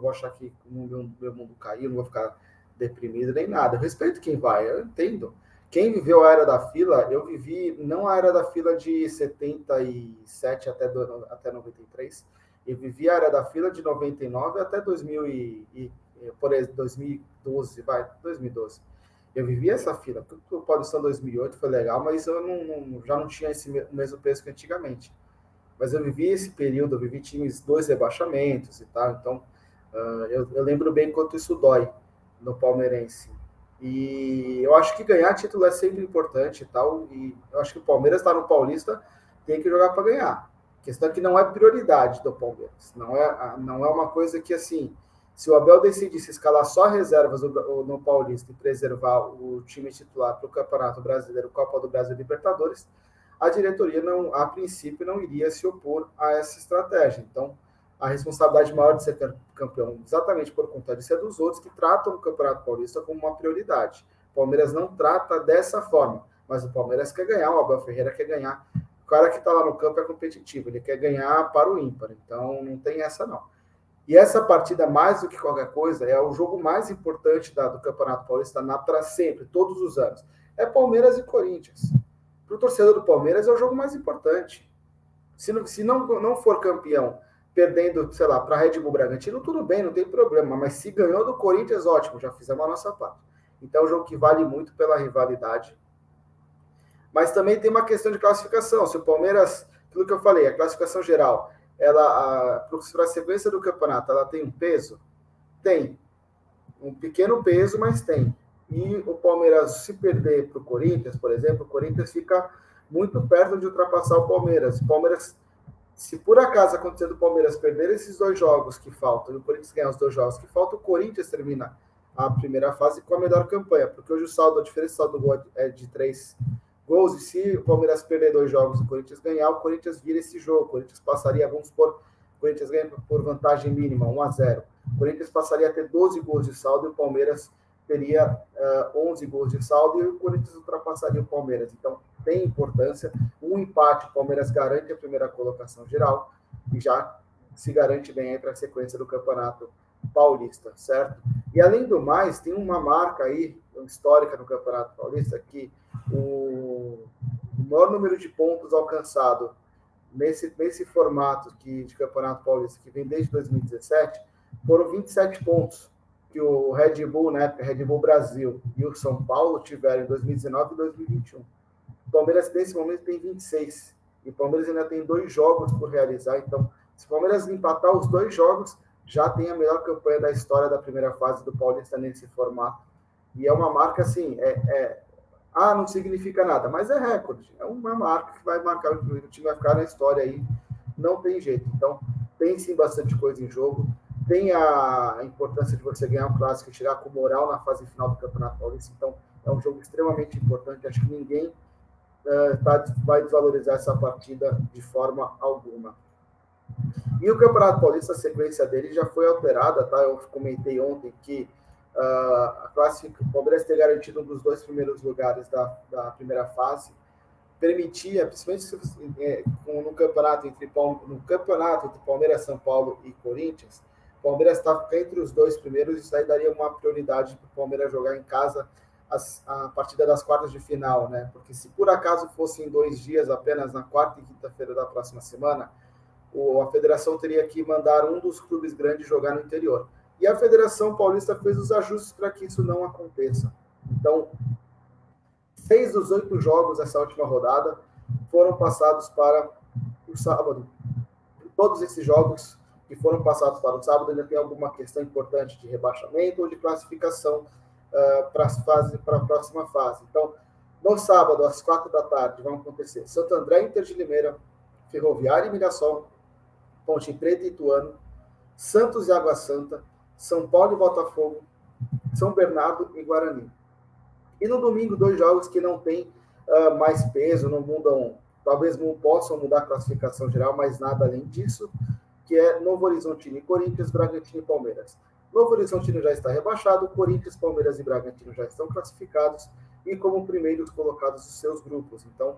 [SPEAKER 1] vou achar que meu mundo caiu, não vou ficar deprimido nem nada. Eu respeito quem vai, eu entendo. Quem viveu a era da fila, eu vivi não a era da fila de 77 até 93, eu vivi a era da fila de 99 até 2012, 2012. Eu vivi essa fila. O Paulistão 2008 foi legal, mas eu já não tinha o mesmo peso que antigamente. Mas eu vivi esse período, eu vivi times 2 rebaixamentos e tal, então eu lembro bem quanto isso dói no palmeirense. E eu acho que ganhar título é sempre importante e tal, e eu acho que o Palmeiras está no Paulista, tem que jogar para ganhar. A questão é que não é prioridade do Palmeiras, não é uma coisa que, assim, se o Abel decidisse escalar só reservas no Paulista e preservar o time titular para o Campeonato Brasileiro, Copa do Brasil e Libertadores, a diretoria, a princípio, não iria se opor a essa estratégia. Então, a responsabilidade maior de ser campeão, exatamente por conta disso, é dos outros que tratam o Campeonato Paulista como uma prioridade. O Palmeiras não trata dessa forma, mas o Palmeiras quer ganhar, o Abel Ferreira quer ganhar. O cara que está lá no campo é competitivo, ele quer ganhar para o ímpar, então não tem essa não. E essa partida, mais do que qualquer coisa, é o jogo mais importante do Campeonato Paulista para sempre, todos os anos. É Palmeiras e Corinthians. Para o torcedor do Palmeiras é o jogo mais importante. Se não for campeão perdendo, sei lá, para a Red Bull Bragantino, tudo bem, não tem problema, mas se ganhou do Corinthians, ótimo, já fizemos a nossa parte. Então é um jogo que vale muito pela rivalidade. Mas também tem uma questão de classificação. Se o Palmeiras, aquilo que eu falei, a classificação geral, para a sequência do campeonato, ela tem um peso? Tem. Um pequeno peso, mas tem. E o Palmeiras, se perder para o Corinthians, por exemplo, o Corinthians fica muito perto de ultrapassar o Palmeiras. O Palmeiras, se por acaso acontecer do Palmeiras perder esses 2 jogos que faltam, e o Corinthians ganhar os 2 jogos que faltam, o Corinthians termina a primeira fase com a melhor campanha, porque hoje a diferença do gol é de 3 gols, e se o Palmeiras perder 2 jogos e o Corinthians ganhar, o Corinthians vira esse jogo. O Corinthians passaria, vamos supor, o Corinthians ganha por vantagem mínima, 1-0. O Corinthians passaria a ter 12 gols de saldo e o Palmeiras teria 11 gols de saldo, e o Corinthians ultrapassaria o Palmeiras. Então, tem importância. Um empate, o Palmeiras garante a primeira colocação geral e já se garante bem aí para a sequência do Campeonato Paulista, certo? E, além do mais, tem uma marca aí, histórica no Campeonato Paulista, que o maior número de pontos alcançado nesse formato de Campeonato Paulista, que vem desde 2017, foram 27 pontos que o Red Bull, né, Red Bull Brasil e o São Paulo tiveram em 2019 e 2021. O Palmeiras, nesse momento, tem 26. E o Palmeiras ainda tem 2 jogos por realizar. Então, se o Palmeiras empatar os 2 jogos, já tem a melhor campanha da história da primeira fase do Paulista nesse formato. E é uma marca, assim, não significa nada, mas é recorde. É uma marca que vai marcar, o time vai ficar na história aí. Não tem jeito. Então, tem sim bastante coisa em jogo. Tem a importância de você ganhar um clássico e chegar com moral na fase final do Campeonato Paulista. Então, é um jogo extremamente importante. Acho que ninguém vai desvalorizar essa partida de forma alguma. E o Campeonato Paulista, a sequência dele já foi alterada, tá? Eu comentei ontem que o Palmeiras ter garantido um dos 2 primeiros lugares da primeira fase permitia, principalmente no campeonato entre Palmeiras, São Paulo e Corinthians, o Palmeiras está entre os 2 primeiros, isso aí daria uma prioridade para o Palmeiras jogar em casa a partida das quartas de final, né? Porque se por acaso fosse em 2 dias, apenas na quarta e quinta-feira da próxima semana, a federação teria que mandar um dos clubes grandes jogar no interior. E a Federação Paulista fez os ajustes para que isso não aconteça. Então, 6 dos 8 jogos dessa última rodada foram passados para o sábado. Todos esses jogos que foram passados para o sábado ainda tem alguma questão importante de rebaixamento ou de classificação para a próxima fase. Então, no sábado, às 4 da tarde, vão acontecer Santo André, Inter de Limeira, Ferroviária e Mirassol, Ponte Preta e Ituano, Santos e Água Santa, São Paulo e Botafogo, São Bernardo e Guarani. E no domingo, 2 jogos que não têm mais peso, não mudam, talvez não possam mudar a classificação geral, mas nada além disso, que é Novo Horizontino e Corinthians, Bragantino e Palmeiras. Novo Horizontino já está rebaixado, Corinthians, Palmeiras e Bragantino já estão classificados e como primeiros colocados dos seus grupos. Então,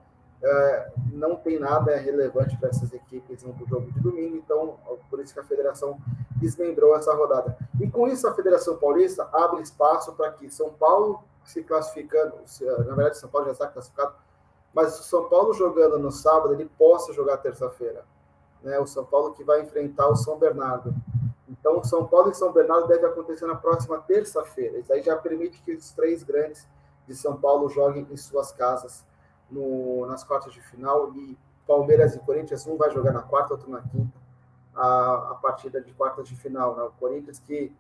[SPEAKER 1] não tem nada relevante para essas equipes no jogo de domingo, então por isso que a federação desmembrou essa rodada. E com isso a Federação Paulista abre espaço para que São Paulo se classificando, na verdade São Paulo já está classificado, mas o São Paulo jogando no sábado, ele possa jogar terça-feira, né? O São Paulo que vai enfrentar o São Bernardo. Então São Paulo e São Bernardo deve acontecer na próxima terça-feira. Isso aí já permite que os 3 grandes de São Paulo joguem em suas casas nas quartas de final, e Palmeiras e Corinthians, um vai jogar na quarta, outro na quinta, a partida de quartas de final, né? O Corinthians que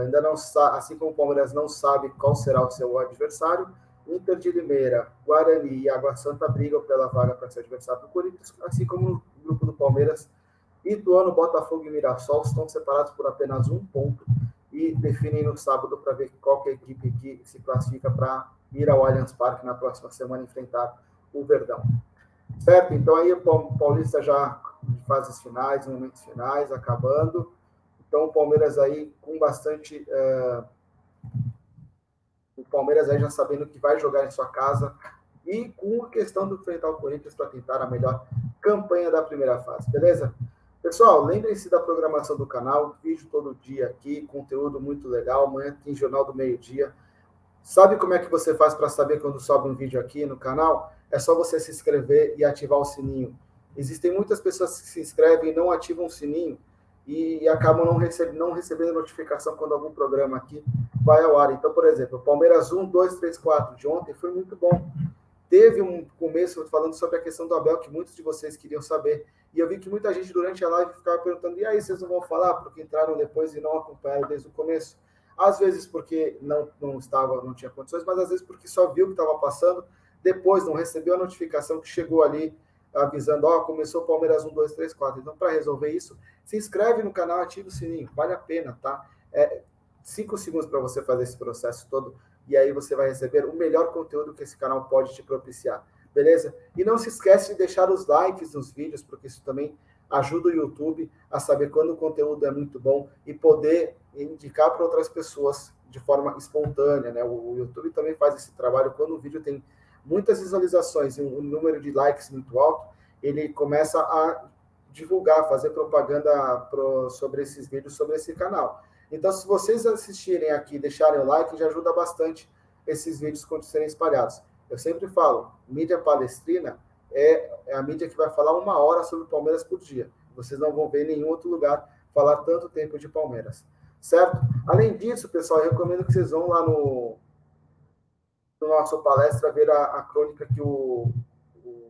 [SPEAKER 1] ainda não sabe, assim como o Palmeiras não sabe qual será o seu adversário, Inter de Limeira, Guarani e Água Santa brigam pela vaga para ser adversário do Corinthians, assim como no grupo do Palmeiras, Ituano, Botafogo e Mirassol estão separados por apenas 1 ponto e definem no sábado para ver qual que é a equipe que se classifica para ir ao Allianz Parque na próxima semana enfrentar o Verdão. Certo? Então aí o Paulista já em fases finais, momentos finais, acabando. Então o Palmeiras aí com bastante... o Palmeiras aí já sabendo que vai jogar em sua casa e com a questão de enfrentar o Corinthians para tentar a melhor campanha da primeira fase. Beleza? Pessoal, lembrem-se da programação do canal, vídeo todo dia aqui, conteúdo muito legal. Amanhã tem Jornal do Meio-Dia. Sabe como é que você faz para saber quando sobe um vídeo aqui no canal? É só você se inscrever e ativar o sininho. Existem muitas pessoas que se inscrevem e não ativam o sininho e acabam não recebendo notificação quando algum programa aqui vai ao ar. Então, por exemplo, o Palmeiras 1, 2, 3, 4 de ontem foi muito bom. Teve um começo falando sobre a questão do Abel, que muitos de vocês queriam saber. E eu vi que muita gente durante a live ficava perguntando, e aí, vocês não vão falar? Porque entraram depois e não acompanharam desde o começo. Às vezes porque não tinha condições, mas às vezes porque só viu o que estava passando, depois não recebeu a notificação que chegou ali avisando, começou o Palmeiras 1, 2, 3, 4. Então, para resolver isso, se inscreve no canal, ativa o sininho, vale a pena, tá? 5 segundos para você fazer esse processo todo, e aí você vai receber o melhor conteúdo que esse canal pode te propiciar, beleza? E não se esquece de deixar os likes nos vídeos, porque isso também ajuda o YouTube a saber quando o conteúdo é muito bom e poder indicar para outras pessoas de forma espontânea, né? O YouTube também faz esse trabalho. Quando o vídeo tem muitas visualizações e um número de likes muito alto, ele começa a divulgar, fazer propaganda sobre esses vídeos, sobre esse canal. Então, se vocês assistirem aqui, deixarem o like, já ajuda bastante esses vídeos quando serem espalhados. Eu sempre falo, mídia palestrina é a mídia que vai falar 1 hora sobre o Palmeiras por dia. Vocês não vão ver em nenhum outro lugar falar tanto tempo de Palmeiras, certo? Além disso, pessoal, eu recomendo que vocês vão lá no nosso palestra ver a crônica que o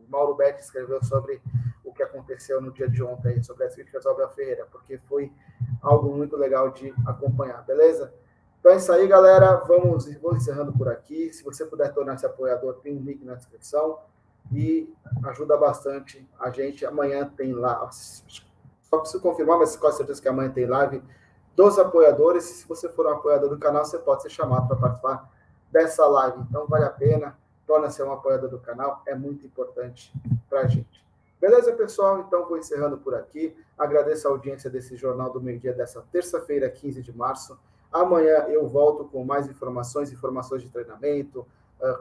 [SPEAKER 1] Mauro Betti escreveu sobre o que aconteceu no dia de ontem, sobre as críticas ao Abel Ferreira, porque foi algo muito legal de acompanhar, beleza? Então é isso aí, galera. Vou encerrando por aqui. Se você puder tornar-se apoiador, tem um link na descrição e ajuda bastante a gente. Amanhã tem lá, só preciso confirmar, mas com certeza que amanhã tem live dos apoiadores. Se você for um apoiador do canal, você pode ser chamado para participar dessa live. Então vale a pena, torna-se um apoiador do canal, é muito importante para a gente. Beleza, pessoal? Então vou encerrando por aqui. Agradeço a audiência desse Jornal do Meio-Dia dessa terça-feira, 15 de março. Amanhã eu volto com mais informações de treinamento,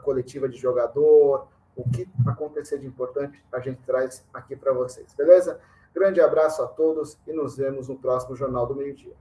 [SPEAKER 1] coletiva de jogador, o que acontecer de importante a gente traz aqui para vocês, beleza? Grande abraço a todos e nos vemos no próximo Jornal do Meio-Dia.